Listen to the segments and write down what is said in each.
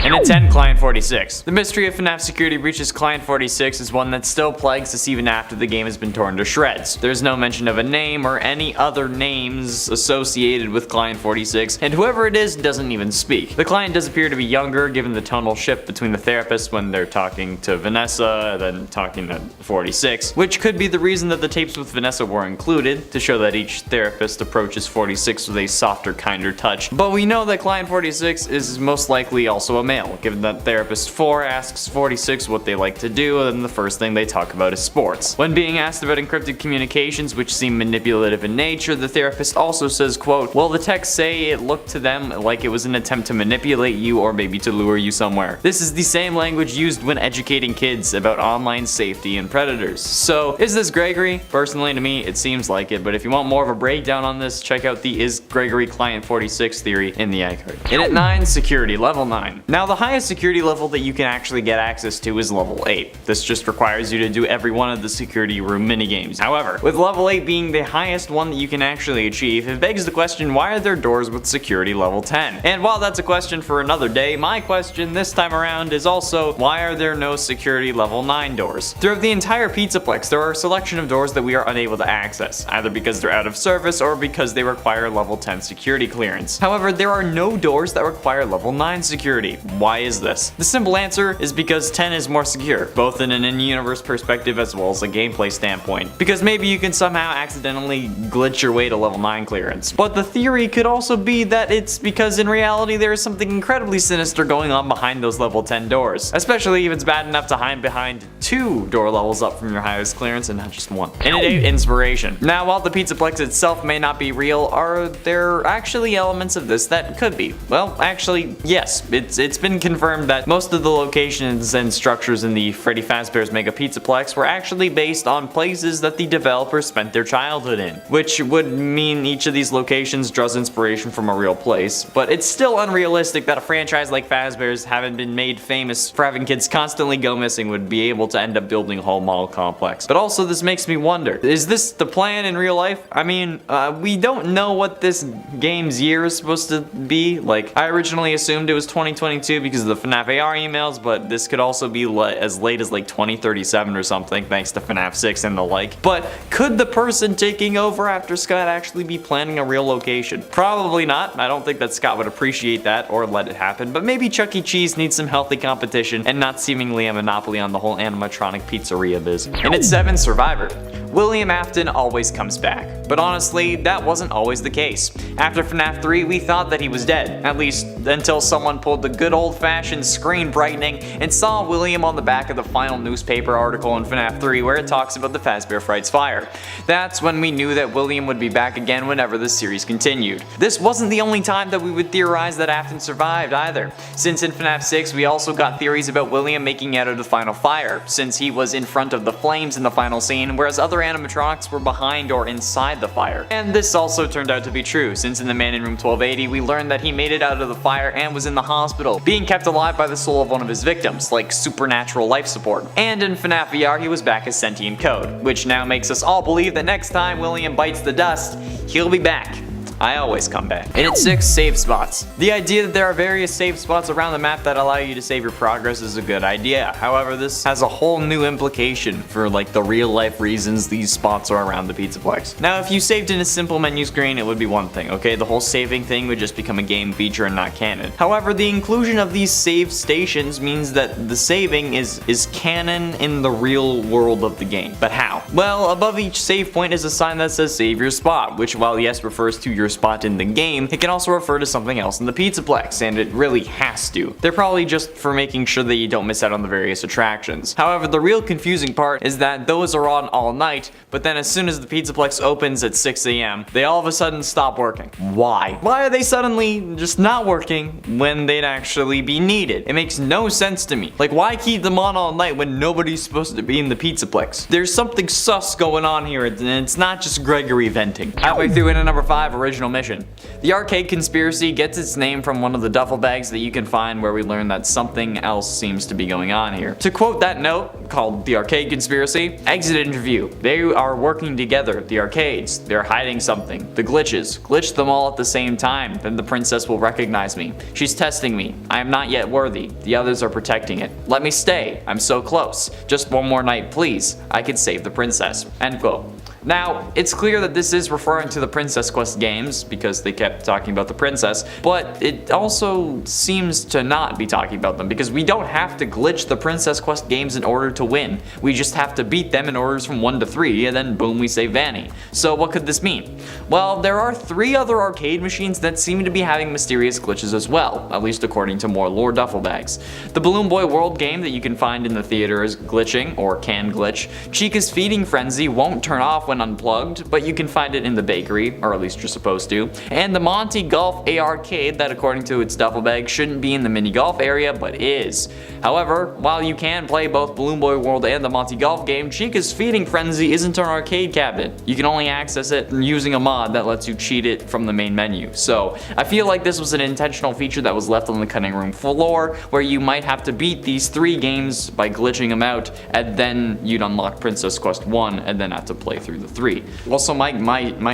And at 10, Client 46. The mystery of FNAF security breaches Client 46 is one that still plagues us even after the game has been torn to shreds. There's no mention of a name or any other names associated with Client 46, and whoever it is doesn't even speak. The client does appear to be younger given the tonal shift between the therapists when they're talking to Vanessa and then talking to 46, which could be the reason that the tapes with Vanessa were included, to show that each therapist approaches 46 with a softer, kinder touch. But we know that Client 46 is most likely also a male, given that therapist 4 asks 46 what they like to do, and the first thing they talk about is sports. When being asked about encrypted communications which seem manipulative in nature, the therapist also says, quote, "Well, the texts say it looked to them like it was an attempt to manipulate you or maybe to lure you somewhere." This is the same language used when educating kids about online safety and predators. So, is this Gregory? Personally, to me, it seems like it, but if you want more of a breakdown on this, check out the Is Gregory Client 46 theory in the iCard. And at 9, security, level 9. Now, the highest security level that you can actually get access to is level 8. This just requires you to do every one of the security room minigames. However, with level 8 being the highest one that you can actually achieve, it begs the question, why are there doors with security level 10? And while that's a question for another day, my question this time around is also, why are there no security level 9 doors? Throughout the entire Pizzaplex, there are a selection of doors that we are unable to access, either because they're out of service or because they require level 10 security clearance. However, there are no doors that require level 9 security. Why is this? The simple answer is because 10 is more secure, both in an in-universe perspective as well as a gameplay standpoint. Because maybe you can somehow accidentally glitch your way to level 9 clearance. But the theory could also be that it's because in reality there is something incredibly sinister going on behind those level 10 doors. Especially if it's bad enough to hide behind 2 door levels up from your highest clearance and not just 1. And at 8, inspiration. Now, while the Pizzaplex itself may not be real, are there actually elements of this that could be? Well, actually, yes. It's been confirmed that most of the locations and structures in the Freddy Fazbear's Mega Pizzaplex were actually based on places that the developers spent their childhood in, which would mean each of these locations draws inspiration from a real place. But it's still unrealistic that a franchise like Fazbear's, having been made famous for having kids constantly go missing, would be able to end up building a whole model complex. But also, this makes me wonder, is this the plan in real life? I mean, we don't know what this game's year is supposed to be. Like, I originally assumed it was 2022 because of the FNAF AR emails, but this could also be as late as like 2037 or something, thanks to FNAF 6 and the like. But could the person taking over after Scott actually be planning a real location? Probably not. I don't think that Scott would appreciate that or let it happen, but maybe Chuck E. Cheese needs some healthy competition and not seemingly a monopoly on the whole animatronic pizzeria biz. And at 7, Survivor. William Afton always comes back, but honestly, that wasn't always the case. After FNAF 3, we thought that he was dead, at least until someone pulled the good old-fashioned screen brightening and saw William on the back of the final newspaper article in FNAF 3 where it talks about the Fazbear Frights fire. That's when we knew that William would be back again whenever the series continued. This wasn't the only time that we would theorize that Afton survived either, since in FNAF 6 we also got theories about William making it out of the final fire, since he was in front of the flames in the final scene, whereas other animatronics were behind or inside the fire. And this also turned out to be true, since in the Man in Room 1280 we learned that he made it out of the fire and was in the hospital, being kept alive by the soul of one of his victims, like supernatural life support. And in FNAF VR he was back as sentient code, which now makes us all believe that next time William bites the dust, he'll be back. I always come back. And at 6, save spots. The idea that there are various save spots around the map that allow you to save your progress is a good idea. However, this has a whole new implication for like the real life reasons these spots are around the Pizzaplex. Now, if you saved in a simple menu screen, it would be one thing, okay? The whole saving thing would just become a game feature and not canon. However, the inclusion of these save stations means that the saving is canon in the real world of the game. But how? Well, above each save point is a sign that says save your spot, which while yes refers to your spot in the game, it can also refer to something else in the Pizzaplex, and it really has to. They're probably just for making sure that you don't miss out on the various attractions. However, the real confusing part is that those are on all night, but then as soon as the Pizzaplex opens at 6 AM, they all of a sudden stop working. Why? Why are they suddenly just not working when they'd actually be needed? It makes no sense to me. Like, why keep them on all night when nobody's supposed to be in the Pizzaplex? There's something sus going on here, and it's not just Gregory venting. Halfway through in at number 5, original original mission. The arcade conspiracy gets its name from one of the duffel bags that you can find where we learn that something else seems to be going on here. To quote that note, called The Arcade Conspiracy, exit interview. They are working together, the arcades. They're hiding something. The glitches. Glitch them all at the same time, then the princess will recognize me. She's testing me. I am not yet worthy. The others are protecting it. Let me stay. I'm so close. Just one more night, please. I can save the princess. End quote. Now, it's clear that this is referring to the Princess Quest games because they kept talking about the princess, but it also seems to not be talking about them because we don't have to glitch the Princess Quest games in order to win. We just have to beat them in orders from 1 to 3 and then boom, we save Vanny. So what could this mean? Well, there are 3 other arcade machines that seem to be having mysterious glitches as well, at least according to more lore duffel bags. The Balloon Boy World game that you can find in the theater is glitching, or can glitch. Chica's Feeding Frenzy won't turn off when unplugged, but you can find it in the bakery, or at least you're supposed to. And the Monty Golf A-Arcade that according to its duffel bag shouldn't be in the mini golf area, but is. However, while you can play both Balloon Boy World and the Monty Golf game, Chica's Feeding Frenzy isn't an arcade cabinet. You can only access it using a mod that lets you cheat it from the main menu. So I feel like this was an intentional feature that was left on the cutting room floor, where you might have to beat these 3 games by glitching them out, and then you'd unlock Princess Quest 1 and then have to play through the 3. Also, my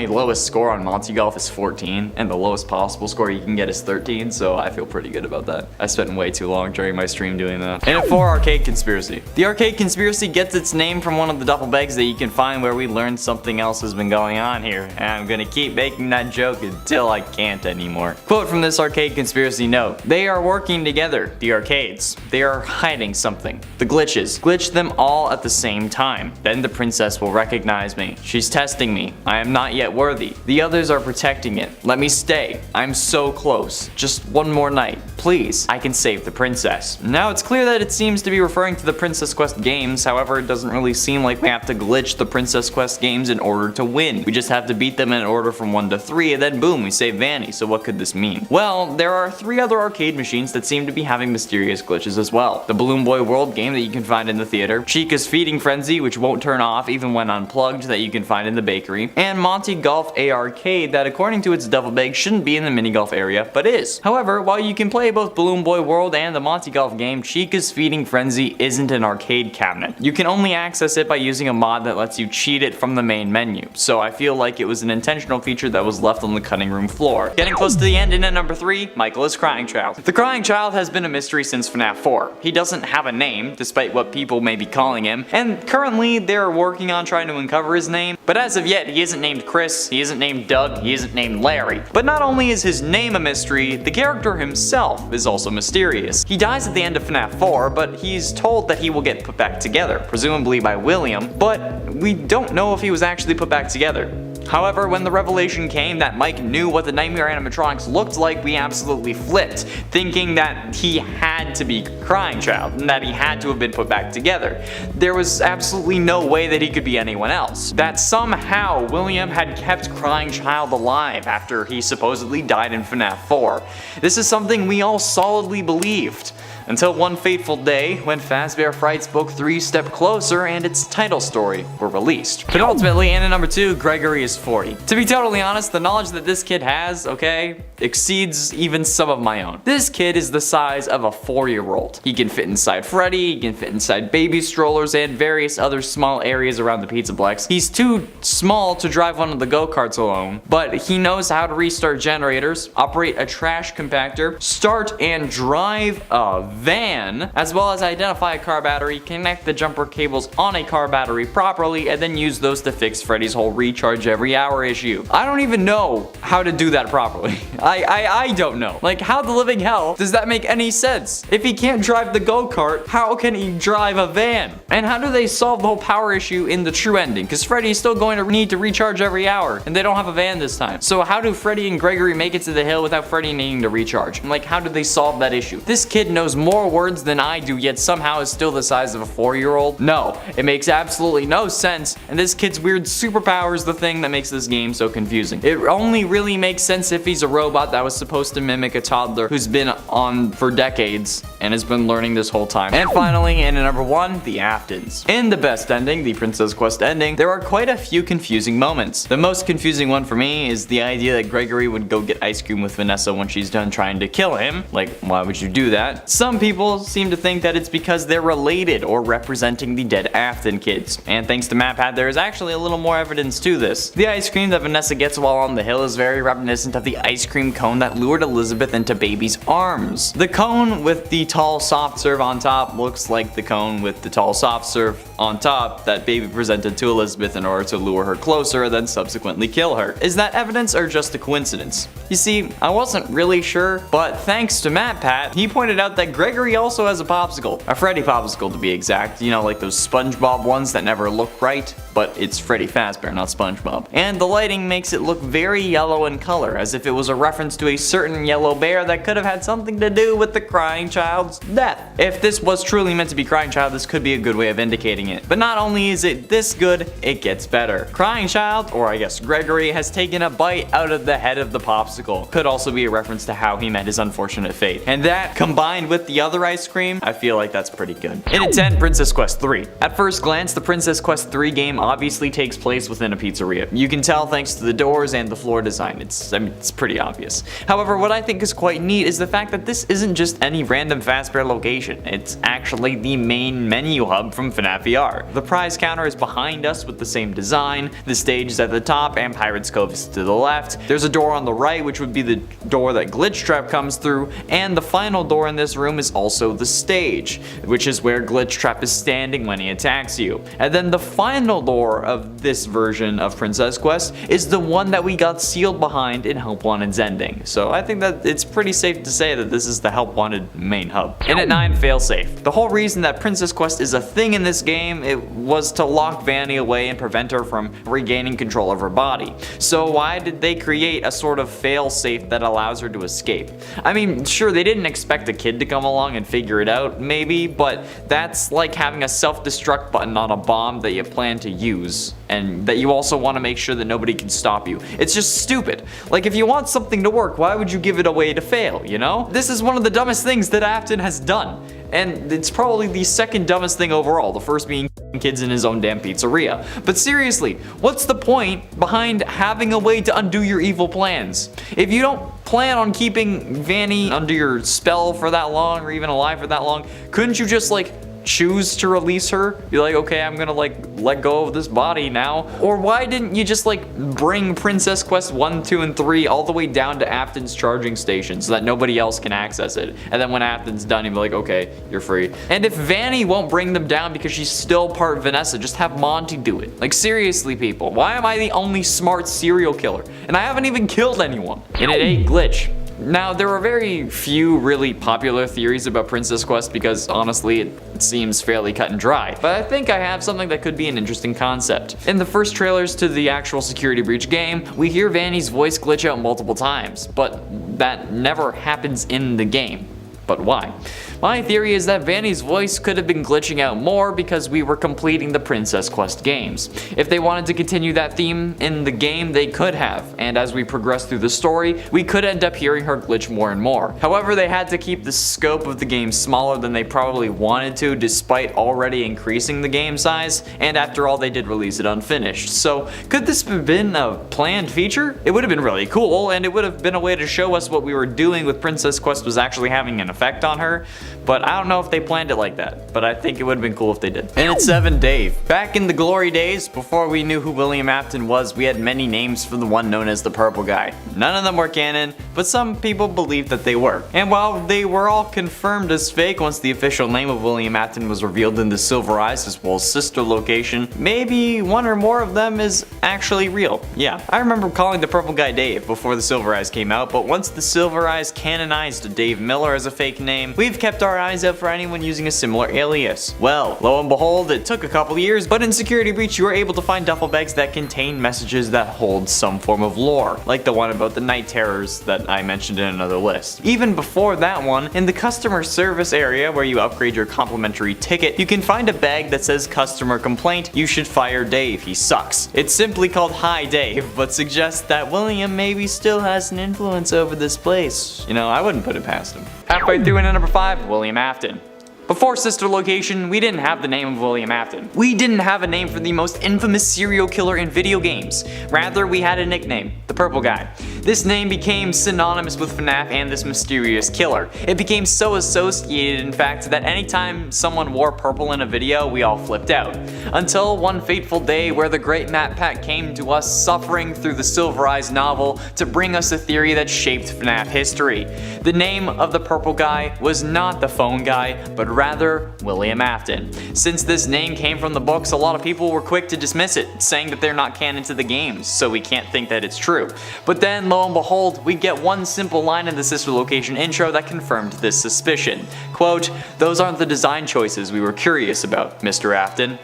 lowest score on Monty Golf is 14, and the lowest possible score you can get is 13, so I feel pretty good about that. I spent way too long during my stream doing that. And at 4, Arcade Conspiracy. The Arcade Conspiracy gets its name from one of the duffel bags that you can find where we learn something else has been going on here, and I'm gonna keep making that joke until I can't anymore. Quote from this Arcade Conspiracy note: "They are working together, the arcades. They are hiding something. The glitches. Glitch them all at the same time. Then the princess will recognize me. She's testing me. I am not yet worthy. The others are protecting it. Let me stay. I'm so close. Just one more night. Please. I can save the princess." Now it's clear that it seems to be referring to the Princess Quest games, however it doesn't really seem like we have to glitch the Princess Quest games in order to win. We just have to beat them in order from 1 to 3 and then boom, we save Vanny. So what could this mean? Well, there are 3 other arcade machines that seem to be having mysterious glitches as well. The Balloon Boy World game that you can find in the theater, Chica's Feeding Frenzy, which won't turn off even when unplugged, that you can find in the bakery, and Monty Golf A-Arcade that according to its duffel bag shouldn't be in the mini golf area, but is. However, while you can play both Balloon Boy World and the Monty Golf game, Chica's Feeding Frenzy isn't an arcade cabinet. You can only access it by using a mod that lets you cheat it from the main menu, so I feel like it was an intentional feature that was left on the cutting room floor. Getting close to the end, and at number 3, Michael is Crying Child. The Crying Child has been a mystery since FNAF 4. He doesn't have a name, despite what people may be calling him, and currently they're working on trying to uncover his name, but as of yet he isn't named Chris, he isn't named Doug, he isn't named Larry. But not only is his name a mystery, the character himself is also mysterious. He dies at the end of FNAF 4, but he's told that he will get put back together, presumably by William, but we don't know if he was actually put back together. However, when the revelation came that Mike knew what the Nightmare animatronics looked like, we absolutely flipped, thinking that he had to be Crying Child, and that he had to have been put back together. There was absolutely no way that he could be anyone else. That somehow William had kept Crying Child alive after he supposedly died in FNAF 4. This is something we all solidly believed. Until one fateful day when Fazbear Frights Book 3 Step Closer and its title story were released. Penultimately, and at number 2, Gregory is 40. To be totally honest, the knowledge that this kid has, okay, exceeds even some of my own. This kid is the size of a 4-year-old. He can fit inside Freddy, he can fit inside baby strollers, and various other small areas around the Pizzaplex. He's too small to drive one of the go-karts alone, but he knows how to restart generators, operate a trash compactor, start and drive a van, as well as identify a car battery, connect the jumper cables on a car battery properly, and then use those to fix Freddy's whole recharge every hour issue. I don't even know how to do that properly. I don't know. Like, how the living hell does that make any sense? If he can't drive the go-kart, how can he drive a van? And how do they solve the whole power issue in the true ending? Because Freddy's still going to need to recharge every hour, and they don't have a van this time. So how do Freddy and Gregory make it to the hill without Freddy needing to recharge? Like, how do they solve that issue? This kid knows more words than I do, yet somehow is still the size of a 4-year-old. No, it makes absolutely no sense, and this kid's weird superpower is the thing that makes this game so confusing. It only really makes sense if he's a robot robot that was supposed to mimic a toddler who's been on for decades and has been learning this whole time. And finally, in at number 1, the Aftons. In the best ending, the Princess Quest ending, there are quite a few confusing moments. The most confusing one for me is the idea that Gregory would go get ice cream with Vanessa when she's done trying to kill him. Like, why would you do that? Some people seem to think that it's because they're related or representing the dead Afton kids. And thanks to MatPat, there is actually a little more evidence to this. The ice cream that Vanessa gets while on the hill is very reminiscent of the ice cream cone that lured Elizabeth into Baby's arms. The cone with the tall soft serve on top looks like the cone with the tall soft serve on top that Baby presented to Elizabeth in order to lure her closer and then subsequently kill her. Is that evidence or just a coincidence? You see, I wasn't really sure, but thanks to MatPat, he pointed out that Gregory also has a popsicle. A Freddy popsicle to be exact. You know, like those SpongeBob ones that never look right, but it's Freddy Fazbear, not SpongeBob. And the lighting makes it look very yellow in color, as if it was a reference to a certain yellow bear that could have had something to do with the crying child's death. If this was truly meant to be Crying Child, this could be a good way of indicating it. But not only is it this good, it gets better. Crying Child, or I guess Gregory, has taken a bite out of the head of the popsicle. Could also be a reference to how he met his unfortunate fate. And that, combined with the other ice cream, I feel like that's pretty good. In at 10, Princess Quest 3. At first glance, the Princess Quest 3 game obviously takes place within a pizzeria. You can tell thanks to the doors and the floor design. It's pretty obvious. However, what I think is quite neat is the fact that this isn't just any random Fazbear location. It's actually the main menu hub from FNAF VR. The prize counter is behind us with the same design, the stage is at the top, and Pirate's Cove is to the left. There's a door on the right, which would be the door that Glitch Trap comes through, and the final door in this room is also the stage, which is where Glitch Trap is standing when he attacks you. And then the final door of this version of Princess Quest is the one that we got sealed behind in Help Wanted's ending. So I think that it's pretty safe to say that this is the Help Wanted main hub. And at 9, Failsafe. The whole reason that Princess Quest is a thing in this game, it was to lock Vanny away and prevent her from regaining control of her body. So why did they create a sort of failsafe that allows her to escape? I mean, sure, they didn't expect a kid to come along and figure it out, maybe, but that's like having a self-destruct button on a bomb that you plan to use, and that you also want to make sure that nobody can stop you. It's just stupid. Like, if you want something to work, why would you give it away to fail, you know? This is one of the dumbest things that Afton has done. And it's probably the second dumbest thing overall, the first being kids in his own damn pizzeria. But seriously, what's the point behind having a way to undo your evil plans? If you don't plan on keeping Vanny under your spell for that long, or even alive for that long, couldn't you just like choose to release her? You're like, okay, I'm gonna like let go of this body now. Or why didn't you just like bring Princess Quest 1, 2, and 3 all the way down to Afton's charging station so that nobody else can access it? And then when Afton's done, you'd be like, okay, you're free. And if Vanny won't bring them down because she's still part Vanessa, just have Monty do it. Like, seriously, people, why am I the only smart serial killer? And I haven't even killed anyone. And it ain't Glitch. Now, there are very few really popular theories about Princess Quest because honestly it seems fairly cut and dry, but I think I have something that could be an interesting concept. In the first trailers to the actual Security Breach game, we hear Vanny's voice glitch out multiple times, but that never happens in the game. But why? My theory is that Vanny's voice could have been glitching out more because we were completing the Princess Quest games. If they wanted to continue that theme in the game, they could have, and as we progress through the story, we could end up hearing her glitch more and more. However, they had to keep the scope of the game smaller than they probably wanted to, despite already increasing the game size, and after all, they did release it unfinished. So, could this have been a planned feature? It would have been really cool, and it would have been a way to show us what we were doing with Princess Quest was actually having an effect on her, but I don't know if they planned it like that, but I think it would have been cool if they did. And it's 7, Dave. Back in the glory days, before we knew who William Afton was, we had many names for the one known as the Purple Guy. None of them were canon, but some people believed that they were. And while they were all confirmed as fake once the official name of William Afton was revealed in the Silver Eyes as well as sister location, maybe one or more of them is actually real. Yeah, I remember calling the Purple Guy Dave before the Silver Eyes came out, but once the Silver Eyes canonized Dave Miller as a fake name, we've kept our eyes out for anyone using a similar alias. Well, lo and behold, it took a couple years, but in Security Breach you were able to find duffel bags that contain messages that hold some form of lore, like the one about the night terrors that I mentioned in another list. Even before that one, in the customer service area where you upgrade your complimentary ticket, you can find a bag that says customer complaint, you should fire Dave, he sucks. It's simply called Hi Dave, but suggests that William maybe still has an influence over this place. You know, I wouldn't put it past him. Halfway through into number 5, William Afton. Before Sister Location, we didn't have the name of William Afton. We didn't have a name for the most infamous serial killer in video games. Rather, we had a nickname, the Purple Guy. This name became synonymous with FNAF and this mysterious killer. It became so associated, in fact, that anytime someone wore purple in a video, we all flipped out. Until one fateful day where the great MatPat came to us suffering through the Silver Eyes novel to bring us a theory that shaped FNAF history. The name of the Purple Guy was not the phone guy, but rather William Afton. Since this name came from the books, a lot of people were quick to dismiss it, saying that they're not canon to the games, so we can't think that it's true. But then, lo and behold, we get one simple line in the Sister Location intro that confirmed this suspicion. Quote, "Those aren't the design choices we were curious about, Mr. Afton."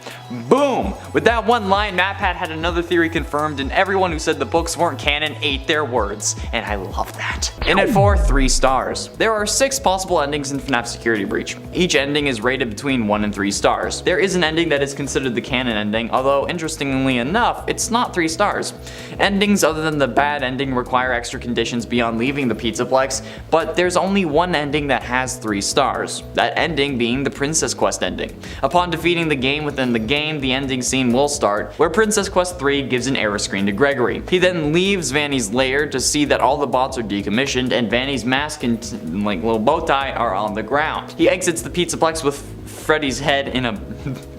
Boom! With that one line, MatPat had another theory confirmed, and everyone who said the books weren't canon ate their words. And I love that. In at 4, 3 stars. There are 6 possible endings in FNAF Security Breach. Each ending is rated between 1 and 3 stars. There is an ending that is considered the canon ending, although interestingly enough, it's not 3 stars. Endings other than the bad ending require extra conditions beyond leaving the Pizzaplex, but there's only one ending that has 3 stars. That ending being the Princess Quest ending. Upon defeating the game within the game, the ending scene will start, where Princess Quest 3 gives an error screen to Gregory. He then leaves Vanny's lair to see that all the bots are decommissioned and Vanny's mask and little bow tie are on the ground. He exits the Pizzaplex with Freddy's head in a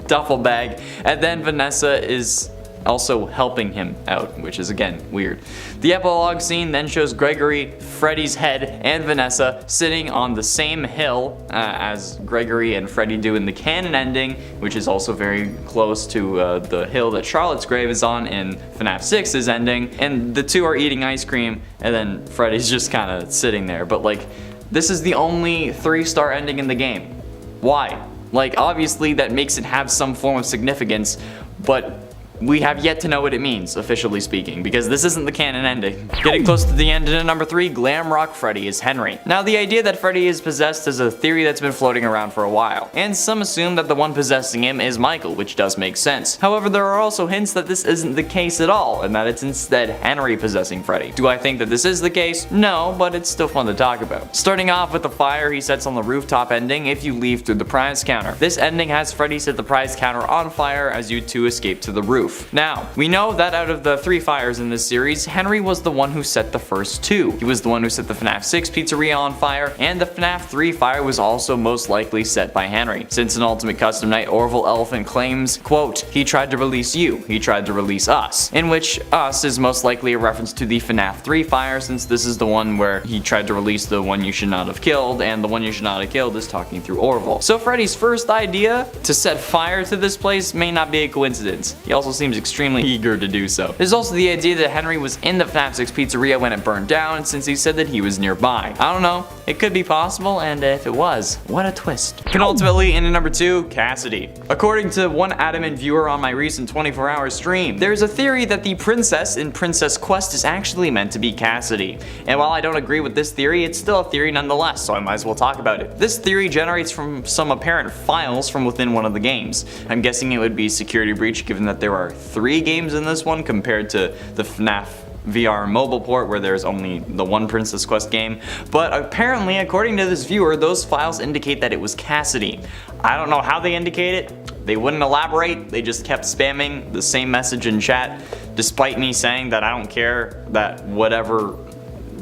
duffel bag, and then Vanessa is also helping him out, which is again weird. The epilogue scene then shows Gregory, Freddy's head, and Vanessa sitting on the same hill as Gregory and Freddy do in the canon ending, which is also very close to the hill that Charlotte's grave is on in FNAF 6's ending, and the two are eating ice cream, and then Freddy's just kind of sitting there. But like, this is the only 3-star ending in the game. Why? Like, obviously that makes it have some form of significance, but we have yet to know what it means, officially speaking, because this isn't the canon ending. Getting close to the end, and at number 3, Glamrock Freddy is Henry. Now, the idea that Freddy is possessed is a theory that's been floating around for a while, and some assume that the one possessing him is Michael, which does make sense. However, there are also hints that this isn't the case at all, and that it's instead Henry possessing Freddy. Do I think that this is the case? No, but it's still fun to talk about. Starting off with the fire he sets on the rooftop ending if you leave through the prize counter. This ending has Freddy set the prize counter on fire as you two escape to the roof. Now, we know that out of the 3 fires in this series, Henry was the one who set the first 2. He was the one who set the FNAF 6 pizzeria on fire, and the FNAF 3 fire was also most likely set by Henry. Since in Ultimate Custom Night, Orville Elephant claims, quote, "He tried to release you, he tried to release us," in which us is most likely a reference to the FNAF 3 fire, since this is the one where he tried to release the one you should not have killed, and the one you should not have killed is talking through Orville. So Freddy's first idea to set fire to this place may not be a coincidence. He also seems extremely eager to do so. There's also the idea that Henry was in the FNAF 6 pizzeria when it burned down, since he said that he was nearby. I don't know, it could be possible, and if it was, what a twist. Penultimately, in at number 2, Cassidy. According to one adamant viewer on my recent 24-hour stream, there's a theory that the princess in Princess Quest is actually meant to be Cassidy. And while I don't agree with this theory, it's still a theory nonetheless, so I might as well talk about it. This theory generates from some apparent files from within one of the games. I'm guessing it would be Security Breach, given that there are 3 games in this one compared to the FNAF VR mobile port where there's only the one Princess Quest game. But apparently, according to this viewer, those files indicate that it was Cassidy. I don't know how they indicate it. They wouldn't elaborate. They just kept spamming the same message in chat, despite me saying that I don't care that whatever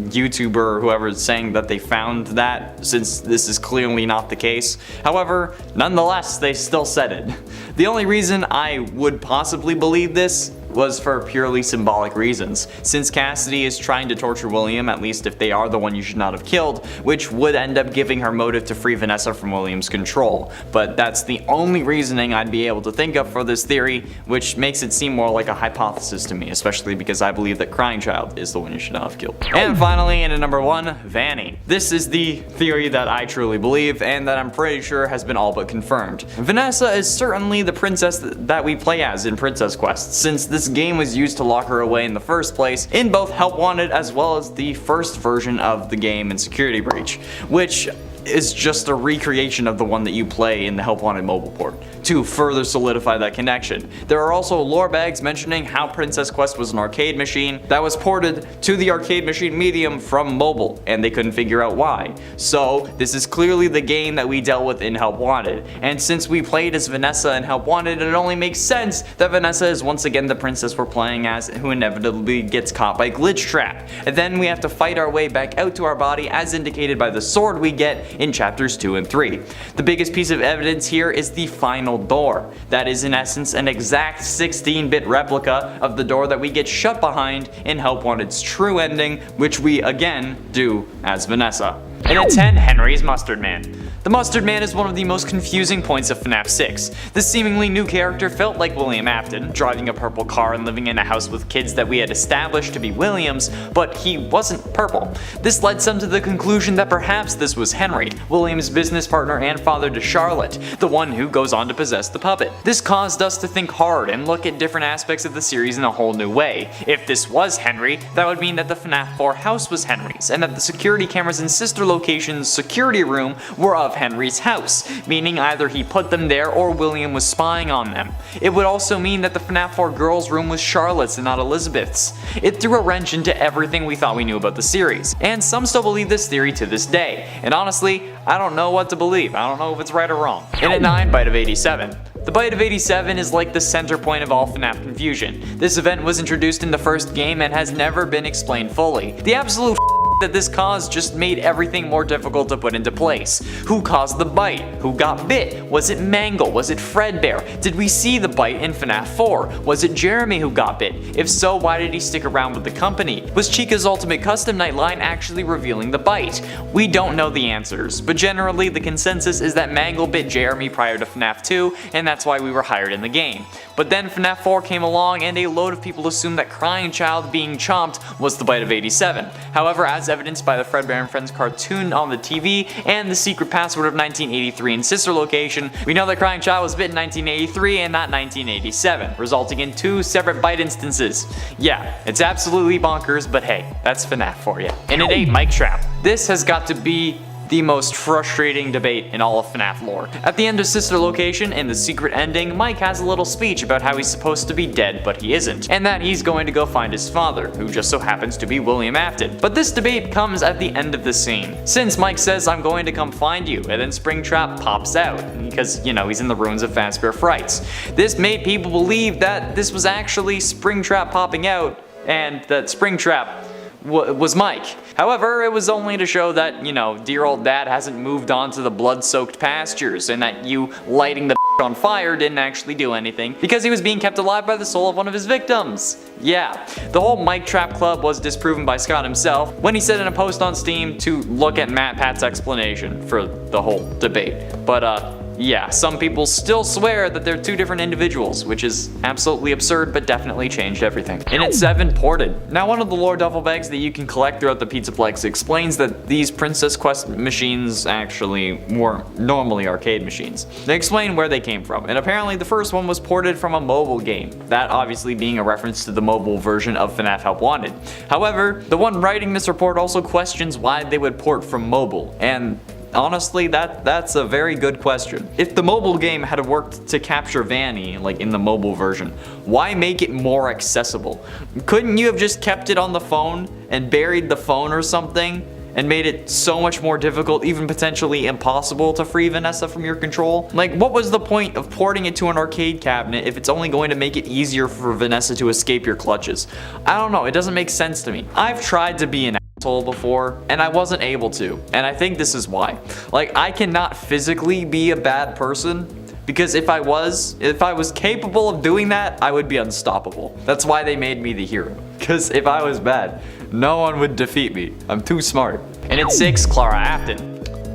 YouTuber or whoever is saying that they found that, since this is clearly not the case. However, nonetheless, they still said it. The only reason I would possibly believe this was for purely symbolic reasons, since Cassidy is trying to torture William, at least if they are the one you should not have killed, which would end up giving her motive to free Vanessa from William's control. But that's the only reasoning I'd be able to think of for this theory, which makes it seem more like a hypothesis to me, especially because I believe that Crying Child is the one you should not have killed. And finally, in at number 1, Vanny. This is the theory that I truly believe, and that I'm pretty sure has been all but confirmed. Vanessa is certainly the princess that we play as in Princess Quest, since this game was used to lock her away in the first place in both Help Wanted as well as the first version of the game in Security Breach, which is just a recreation of the one that you play in the Help Wanted mobile port, to further solidify that connection. There are also lore bags mentioning how Princess Quest was an arcade machine that was ported to the arcade machine medium from mobile, and they couldn't figure out why. So this is clearly the game that we dealt with in Help Wanted, and since we played as Vanessa in Help Wanted, it only makes sense that Vanessa is once again the princess we're playing as, who inevitably gets caught by Glitch Trap, and then we have to fight our way back out to our body as indicated by the sword we get in chapters 2 and 3. The biggest piece of evidence here is the final door. That is in essence an exact 16-bit replica of the door that we get shut behind in Help Wanted's true ending, which we again do as Vanessa. And at 10, Henry's Mustard Man. The Mustard Man is one of the most confusing points of FNAF 6. This seemingly new character felt like William Afton, driving a purple car and living in a house with kids that we had established to be William's, but he wasn't purple. This led some to the conclusion that perhaps this was Henry, William's business partner and father to Charlotte, the one who goes on to possess the puppet. This caused us to think hard and look at different aspects of the series in a whole new way. If this was Henry, that would mean that the FNAF 4 house was Henry's, and that the security cameras in sister location's security room were of Henry's house, meaning either he put them there or William was spying on them. It would also mean that the FNAF 4 girls' room was Charlotte's and not Elizabeth's. It threw a wrench into everything we thought we knew about the series, and some still believe this theory to this day, and honestly, I don't know what to believe. I don't know if it's right or wrong. And at 9, Bite of 87. The Bite of 87 is like the center point of all FNAF confusion. This event was introduced in the first game and has never been explained fully. The absolute that this caused just made everything more difficult to put into place. Who caused the bite? Who got bit? Was it Mangle? Was it Fredbear? Did we see the bite in FNAF 4? Was it Jeremy who got bit? If so, why did he stick around with the company? Was Chica's Ultimate Custom Night line actually revealing the bite? We don't know the answers, but generally the consensus is that Mangle bit Jeremy prior to FNAF 2, and that's why we were hired in the game. But then FNAF 4 came along and a load of people assumed that Crying Child being chomped was the Bite of 87. However, as evidenced by the Fredbear and Friends cartoon on the TV and the secret password of 1983 in sister location, we know that Crying Child was bit in 1983 and not 1987, resulting in 2 separate bite instances. Yeah, it's absolutely bonkers, but hey, that's FNAF for you. And at 8, Mike Trap. This has got to be the most frustrating debate in all of FNAF lore. At the end of Sister Location, in the secret ending, Mike has a little speech about how he's supposed to be dead but he isn't, and that he's going to go find his father, who just so happens to be William Afton. But this debate comes at the end of the scene, since Mike says, "I'm going to come find you," and then Springtrap pops out, because, you know, he's in the ruins of Fazbear Frights. This made people believe that this was actually Springtrap popping out, and that Springtrap was Mike. However, it was only to show that, you know, dear old dad hasn't moved on to the blood-soaked pastures, and that you lighting the on fire didn't actually do anything, because he was being kept alive by the soul of one of his victims. Yeah, the whole Mike Trap Club was disproven by Scott himself when he said in a post on Steam to look at Matt Pat's explanation for the whole debate. But yeah, some people still swear that they're 2 different individuals, which is absolutely absurd, but definitely changed everything. And at 7, Ported. Now, one of the lore duffel bags that you can collect throughout the Pizzaplex explains that these Princess Quest machines actually were normally arcade machines. They explain where they came from, and apparently the first one was ported from a mobile game, that obviously being a reference to the mobile version of FNAF Help Wanted. However, the one writing this report also questions why they would port from mobile, and honestly, that's a very good question. If the mobile game had worked to capture Vanny, like in the mobile version, why make it more accessible? Couldn't you have just kept it on the phone and buried the phone or something, and made it so much more difficult, even potentially impossible, to free Vanessa from your control? Like, what was the point of porting it to an arcade cabinet if it's only going to make it easier for Vanessa to escape your clutches? I don't know, it doesn't make sense to me. I've tried to be an asshole before, and I wasn't able to, and I think this is why. Like, I cannot physically be a bad person, Because if I was capable of doing that, I would be unstoppable. That's why they made me the hero. Because if I was bad, no one would defeat me. I'm too smart. And at 6, Clara Afton.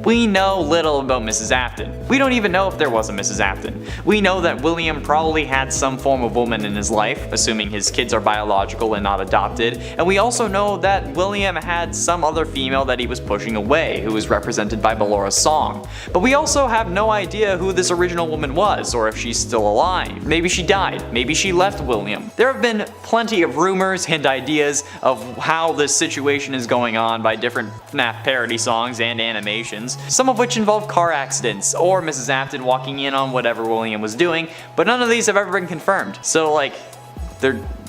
We know little about Mrs. Afton. We don't even know if there was a Mrs. Afton. We know that William probably had some form of woman in his life, assuming his kids are biological and not adopted, and we also know that William had some other female that he was pushing away, who was represented by Bellora's song. But we also have no idea who this original woman was, or if she's still alive. Maybe she died, maybe she left William. There have been plenty of rumors and ideas of how this situation is going on by different FNAF parody songs and animations, some of which involve car accidents or Mrs. Afton walking in on whatever William was doing, but none of these have ever been confirmed. So like,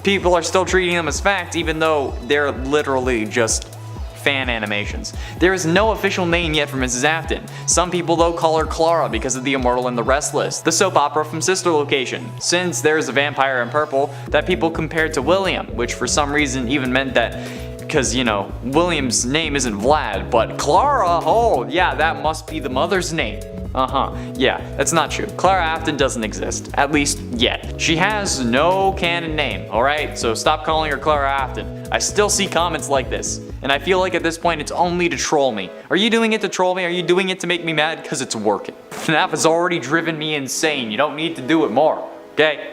people are still treating them as fact even though they're literally just fan animations. There is no official name yet for Mrs. Afton. Some people though call her Clara because of The Immortal and the Restless, the soap opera from Sister Location, since there's a vampire in purple that people compared to William, which for some reason even meant that because, you know, William's name isn't Vlad, but Clara, oh yeah, that must be the mother's name. Yeah, that's not true. Clara Afton doesn't exist, at least yet. She has no canon name, alright? So stop calling her Clara Afton. I still see comments like this, and I feel like at this point it's only to troll me. Are you doing it to troll me? Are you doing it to make me mad? Because it's working. FNAF has already driven me insane. You don't need to do it more, okay?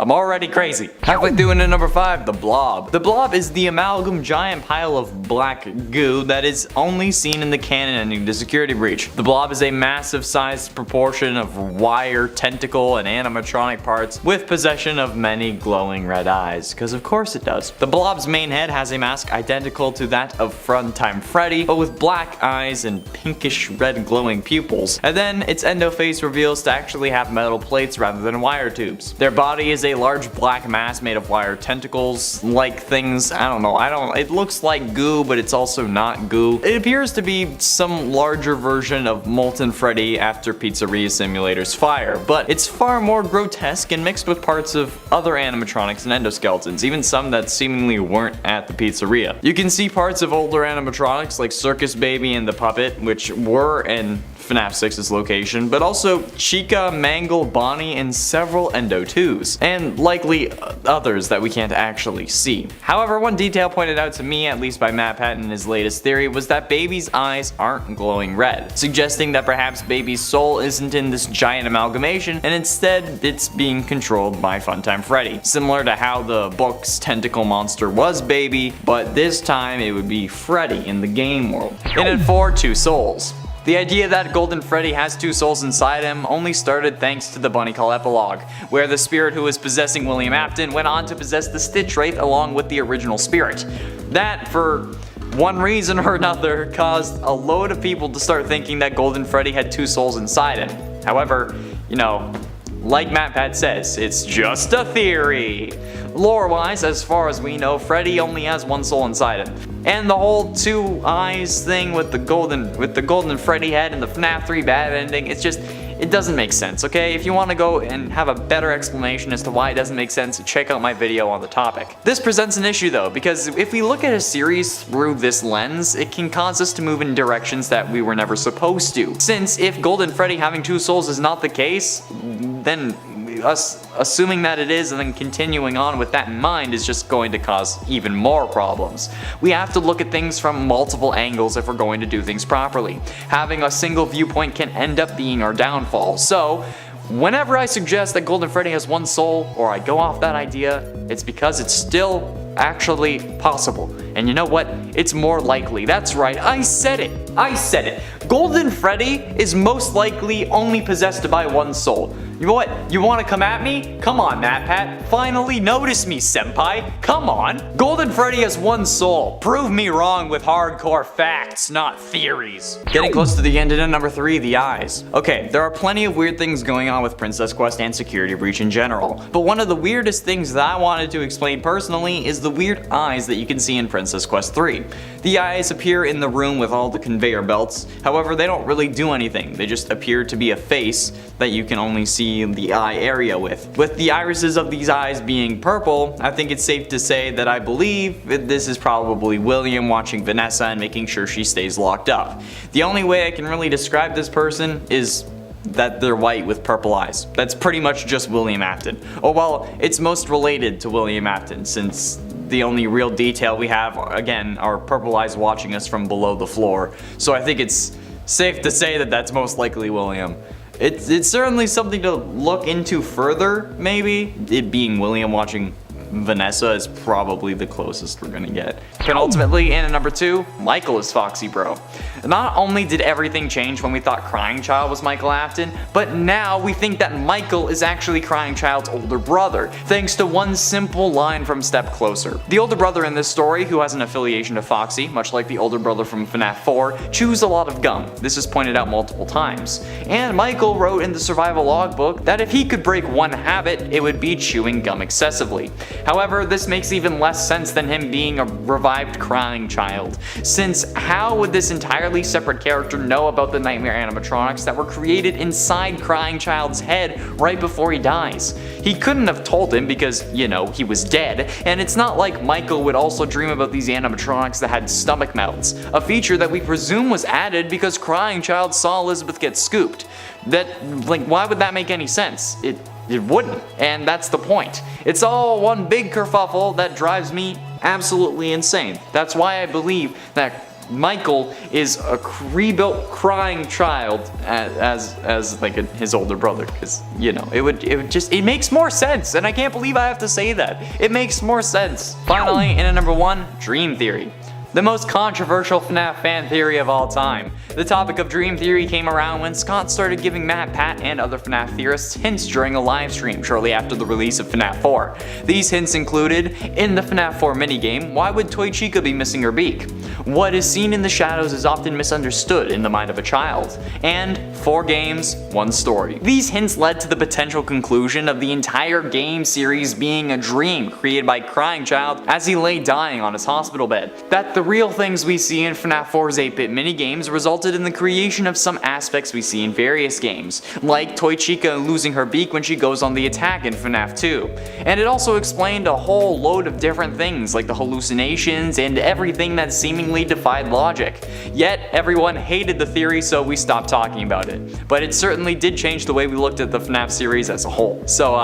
I'm already crazy. Halfway through into number 5, the Blob. The Blob is the amalgam giant pile of black goo that is only seen in the canon ending to Security Breach. The Blob is a massive sized proportion of wire, tentacle, and animatronic parts with possession of many glowing red eyes, because of course it does. The Blob's main head has a mask identical to that of Funtime Freddy, but with black eyes and pinkish red glowing pupils. And then its endo face reveals to actually have metal plates rather than wire tubes. Their body is a large black mass made of wire tentacles like things. It looks like goo, but it's also not goo. It appears to be some larger version of Molten Freddy after Pizzeria Simulator's fire, but it's far more grotesque and mixed with parts of other animatronics and endoskeletons, even some that seemingly weren't at the pizzeria. You can see parts of older animatronics like Circus Baby and the Puppet, which were in FNAF 6's location, but also Chica, Mangle, Bonnie, and several Endo 2s, and likely others that we can't actually see. However, one detail pointed out to me, at least by Matt Patton in his latest theory, was that Baby's eyes aren't glowing red, suggesting that perhaps Baby's soul isn't in this giant amalgamation, and instead it's being controlled by Funtime Freddy, similar to how the book's tentacle monster was Baby, but this time it would be Freddy in the game world. And at 4, 2 souls. The idea that Golden Freddy has 2 souls inside him only started thanks to the Bunny Call epilogue, where the spirit who was possessing William Afton went on to possess the Stitch Wraith along with the original spirit. That, for one reason or another, caused a load of people to start thinking that Golden Freddy had 2 souls inside him. However, you know, like MatPat says, it's just a theory. Lore-wise, as far as we know, Freddy only has 1 soul inside him. And the whole 2 eyes thing with the golden Freddy head and the FNAF 3 bad ending, it doesn't make sense, okay? If you want to go and have a better explanation as to why it doesn't make sense, check out my video on the topic. This presents an issue though, because if we look at a series through this lens, it can cause us to move in directions that we were never supposed to. Since if Golden Freddy having 2 souls is not the case, then us assuming that it is and then continuing on with that in mind is just going to cause even more problems. We have to look at things from multiple angles if we're going to do things properly. Having a single viewpoint can end up being our downfall. So whenever I suggest that Golden Freddy has 1 soul, or I go off that idea, it's because it's still actually possible. And you know what? It's more likely. That's right, I said it. Golden Freddy is most likely only possessed by 1 soul. You know what? You want to come at me? Come on, MatPat. Finally notice me, senpai. Come on. Golden Freddy has 1 soul. Prove me wrong with hardcore facts, not theories. Getting close to the end and at number 3, the eyes. Okay, there are plenty of weird things going on with Princess Quest and Security Breach in general, but one of the weirdest things that I wanted to explain personally is the weird eyes that you can see in Princess Quest 3. The eyes appear in the room with all the conveyor belts, however they don't really do anything, they just appear to be a face that you can only see the eye area with. With the irises of these eyes being purple, I think it's safe to say that I believe that this is probably William watching Vanessa and making sure she stays locked up. The only way I can really describe this person is that they're white with purple eyes. That's pretty much just William Afton. Oh well, it's most related to William Afton since the only real detail we have, again, are purple eyes watching us from below the floor. So I think it's safe to say that that's most likely William. It's certainly something to look into further, maybe. It being William watching Vanessa is probably the closest we're gonna get. And ultimately, in at number 2, Michael is Foxy Bro. Not only did everything change when we thought Crying Child was Michael Afton, but now we think that Michael is actually Crying Child's older brother, thanks to one simple line from Step Closer. The older brother in this story, who has an affiliation to Foxy, much like the older brother from FNAF 4, chews a lot of gum. This is pointed out multiple times. And Michael wrote in the survival logbook that if he could break one habit, it would be chewing gum excessively. However, this makes even less sense than him being a revived Crying Child, since how would this entirely separate character know about the nightmare animatronics that were created inside Crying Child's head right before he dies? He couldn't have told him because, you know, he was dead, and it's not like Michael would also dream about these animatronics that had stomach mouths, a feature that we presume was added because Crying Child saw Elizabeth get scooped. Why would that make any sense? It wouldn't, and that's the point. It's all one big kerfuffle that drives me absolutely insane. That's why I believe that Michael is a rebuilt Crying Child as like his older brother, because, you know, it makes more sense, and I can't believe I have to say that. It makes more sense. Finally, in at number 1, Dream Theory. The most controversial FNAF fan theory of all time. The topic of Dream Theory came around when Scott started giving Matt, Pat, and other FNAF theorists hints during a live stream shortly after the release of FNAF 4. These hints included, in the FNAF 4 minigame, why would Toy Chica be missing her beak? What is seen in the shadows is often misunderstood in the mind of a child. And 4 games, 1 story. These hints led to the potential conclusion of the entire game series being a dream created by Crying Child as he lay dying on his hospital bed. That the real things we see in FNAF 4's 8-bit minigames resulted in the creation of some aspects we see in various games, like Toy Chica losing her beak when she goes on the attack in FNAF 2. And it also explained a whole load of different things like the hallucinations and everything that seemingly defied logic. Yet everyone hated the theory, so we stopped talking about it. But it certainly did change the way we looked at the FNAF series as a whole. So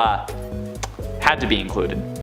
had to be included.